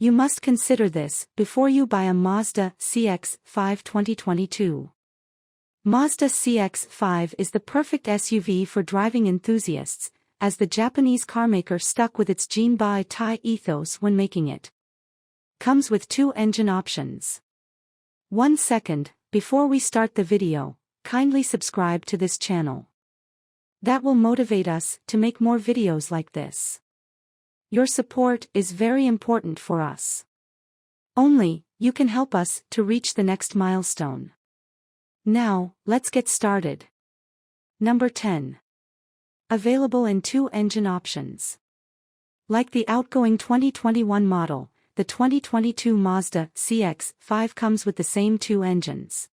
You must consider this before you buy a Mazda CX-5 2022. Mazda CX-5 is the perfect SUV for driving enthusiasts, as the Japanese carmaker stuck with its Jinba Ittai ethos when making it. Comes with 2 engine options. 1 second, before we start the video, kindly subscribe to this channel. That will motivate us to make more videos like this. Your support is very important for us. Only you can help us to reach the next milestone. Now, let's get started. Number 10. Available in 2 engine options. Like the outgoing 2021 model, the 2022 Mazda CX-5 comes with the same 2 engines.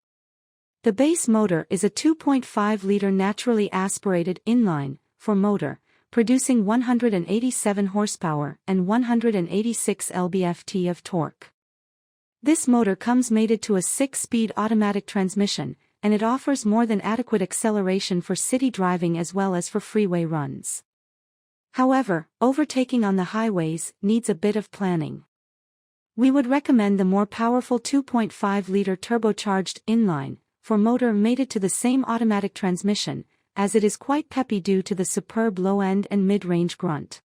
The base motor is a 2.5-liter naturally aspirated inline-4 motor, producing 187 horsepower and 186 lb-ft of torque. This motor comes mated to a 6-speed automatic transmission, and it offers more than adequate acceleration for city driving as well as for freeway runs. However, overtaking on the highways needs a bit of planning. We would recommend the more powerful 2.5-liter turbocharged inline-4 motor mated to the same automatic transmission, as it is quite peppy due to the superb low-end and mid-range grunt.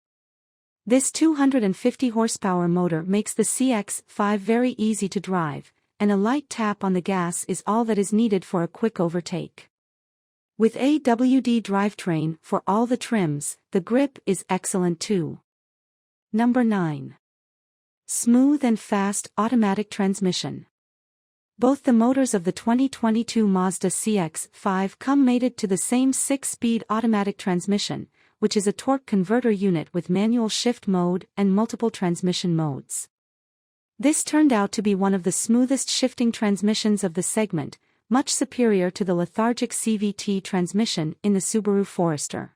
This 250 horsepower motor makes the CX-5 very easy to drive, and a light tap on the gas is all that is needed for a quick overtake. With AWD drivetrain for all the trims, the grip is excellent too. Number 9. Smooth and fast automatic transmission. Both the motors of the 2022 Mazda CX-5 come mated to the same 6-speed automatic transmission, which is a torque converter unit with manual shift mode and multiple transmission modes. This turned out to be one of the smoothest shifting transmissions of the segment, much superior to the lethargic CVT transmission in the Subaru Forester.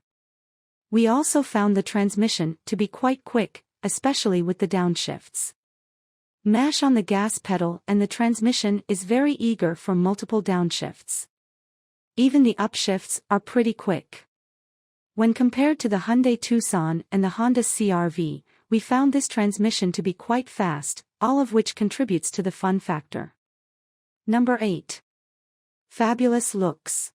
We also found the transmission to be quite quick, especially with the downshifts. Mash on the gas pedal and the transmission is very eager for multiple downshifts. Even the upshifts are pretty quick. When compared to the Hyundai Tucson and the Honda CR-V, we found this transmission to be quite fast, all of which contributes to the fun factor. Number 8. Fabulous looks.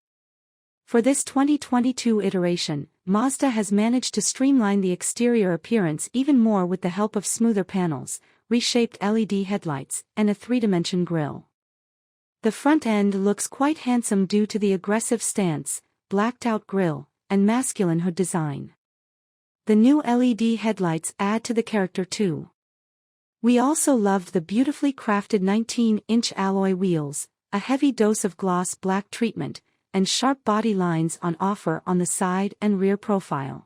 For this 2022 iteration, Mazda has managed to streamline the exterior appearance even more with the help of smoother panels, reshaped LED headlights, and a 3-dimension grille. The front end looks quite handsome due to the aggressive stance, blacked-out grille, and masculine hood design. The new LED headlights add to the character too. We also loved the beautifully crafted 19-inch alloy wheels, a heavy dose of gloss black treatment, and sharp body lines on offer on the side and rear profile.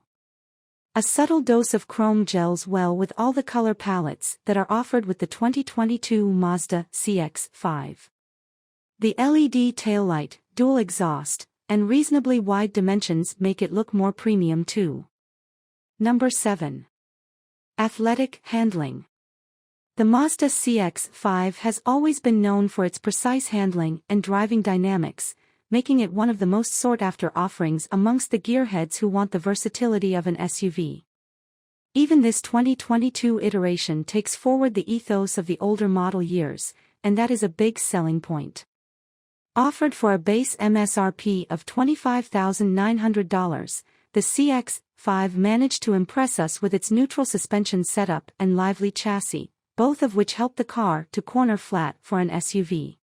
A subtle dose of chrome gels well with all the color palettes that are offered with the 2022 Mazda CX-5. The LED taillight, dual exhaust, and reasonably wide dimensions make it look more premium too. Number 7. Athletic handling. The Mazda CX-5 has always been known for its precise handling and driving dynamics, making it one of the most sought-after offerings amongst the gearheads who want the versatility of an SUV. Even this 2022 iteration takes forward the ethos of the older model years, and that is a big selling point. Offered for a base MSRP of $25,900, the CX-5 managed to impress us with its neutral suspension setup and lively chassis, both of which help the car to corner flat for an SUV.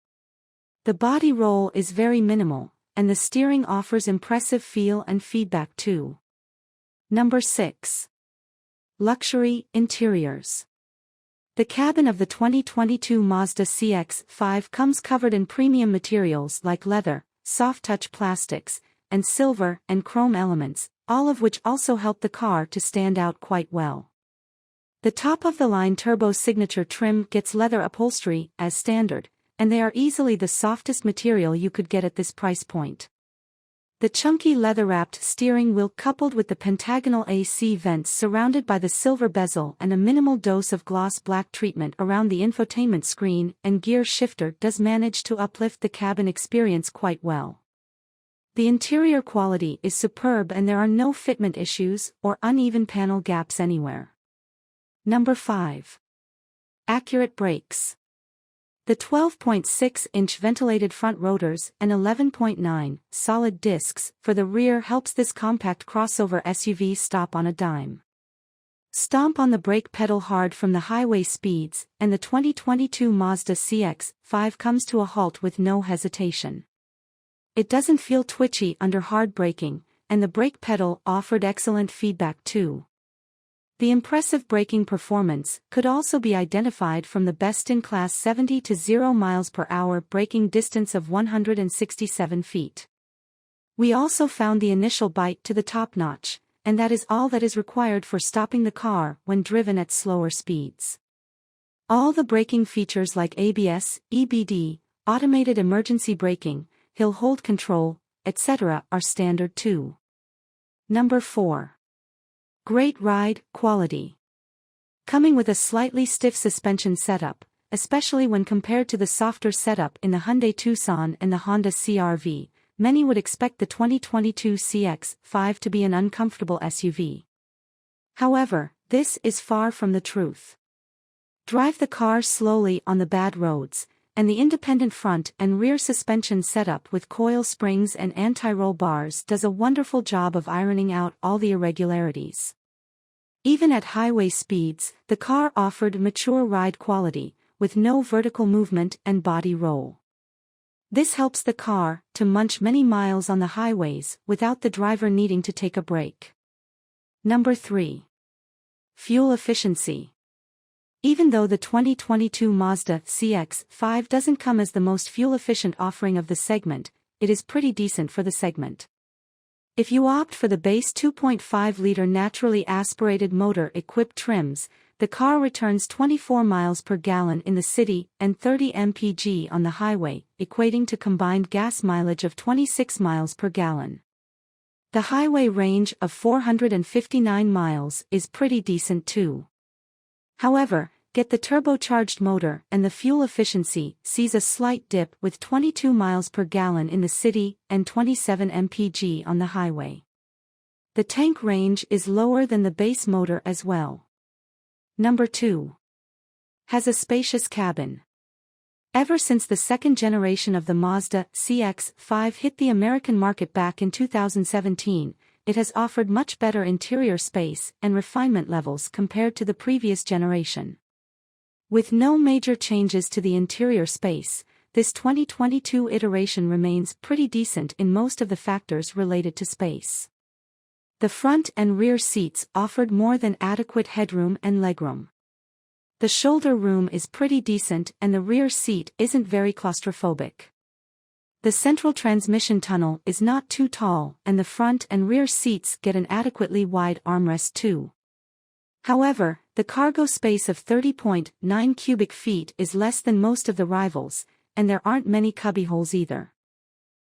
The body roll is very minimal, and the steering offers impressive feel and feedback too. Number 6. Luxury interiors. The cabin of the 2022 Mazda CX-5 comes covered in premium materials like leather, soft-touch plastics, and silver and chrome elements, all of which also help the car to stand out quite well. The top-of-the-line turbo signature trim gets leather upholstery as standard, and they are easily the softest material you could get at this price point. The chunky leather-wrapped steering wheel coupled with the pentagonal AC vents surrounded by the silver bezel and a minimal dose of gloss black treatment around the infotainment screen and gear shifter does manage to uplift the cabin experience quite well. The interior quality is superb and there are no fitment issues or uneven panel gaps anywhere. Number 5. Accurate brakes. The 12.6-inch ventilated front rotors and 11.9 solid discs for the rear helps this compact crossover SUV stop on a dime. Stomp on the brake pedal hard from the highway speeds, and the 2022 Mazda CX-5 comes to a halt with no hesitation. It doesn't feel twitchy under hard braking, and the brake pedal offered excellent feedback too. The impressive braking performance could also be identified from the best-in-class 70 to 0 miles per hour braking distance of 167 feet. We also found the initial bite to the top notch, and that is all that is required for stopping the car when driven at slower speeds. All the braking features like ABS, EBD, automated emergency braking, hill hold control, etc. are standard too. Number 4. Great ride quality. Coming with a slightly stiff suspension setup, especially when compared to the softer setup in the Hyundai Tucson and the Honda CR-V, many would expect the 2022 CX-5 to be an uncomfortable SUV. However, this is far from the truth. Drive the car slowly on the bad roads, and the independent front and rear suspension setup with coil springs and anti-roll bars does a wonderful job of ironing out all the irregularities. Even at highway speeds, the car offered mature ride quality, with no vertical movement and body roll. This helps the car to munch many miles on the highways without the driver needing to take a break. Number 3. Fuel efficiency. Even though the 2022 Mazda CX-5 doesn't come as the most fuel-efficient offering of the segment, it is pretty decent for the segment. If you opt for the base 2.5-liter naturally aspirated motor-equipped trims, the car returns 24 miles per gallon in the city and 30 mpg on the highway, equating to combined gas mileage of 26 miles per gallon. The highway range of 459 miles is pretty decent too. However, get the turbocharged motor and the fuel efficiency sees a slight dip with 22 miles per gallon in the city and 27 mpg on the highway. The tank range is lower than the base motor as well. Number 2. Has a spacious cabin. Ever since the second generation of the Mazda CX-5 hit the American market back in 2017, it has offered much better interior space and refinement levels compared to the previous generation. With no major changes to the interior space, this 2022 iteration remains pretty decent in most of the factors related to space. The front and rear seats offered more than adequate headroom and legroom. The shoulder room is pretty decent and the rear seat isn't very claustrophobic. The central transmission tunnel is not too tall and the front and rear seats get an adequately wide armrest too. However, the cargo space of 30.9 cubic feet is less than most of the rivals, and there aren't many cubbyholes either.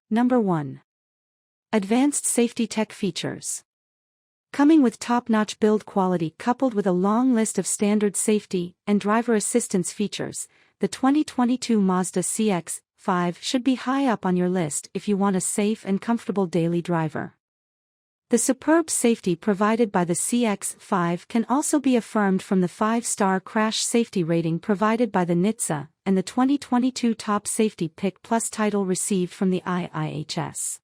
Number 1. Advanced safety tech features. Coming with top-notch build quality coupled with a long list of standard safety and driver assistance features, the 2022 Mazda CX-5 should be high up on your list if you want a safe and comfortable daily driver. The superb safety provided by the CX-5 can also be affirmed from the 5-star crash safety rating provided by the NHTSA and the 2022 Top Safety Pick Plus title received from the IIHS.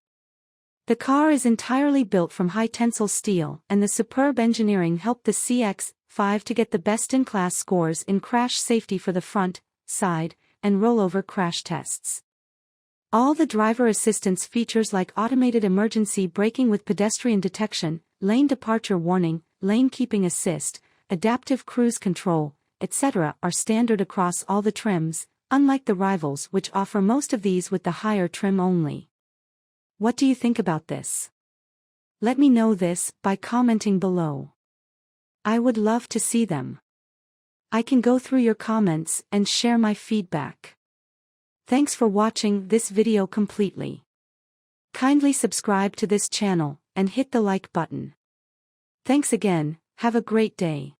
The car is entirely built from high-tensile steel, and the superb engineering helped the CX-5 to get the best-in-class scores in crash safety for the front, side, and rollover crash tests. All the driver assistance features like automated emergency braking with pedestrian detection, lane departure warning, lane keeping assist, adaptive cruise control, etc. are standard across all the trims, unlike the rivals which offer most of these with the higher trim only. What do you think about this? Let me know this by commenting below. I would love to see them. I can go through your comments and share my feedback. Thanks for watching this video completely. Kindly subscribe to this channel and hit the like button. Thanks again, have a great day.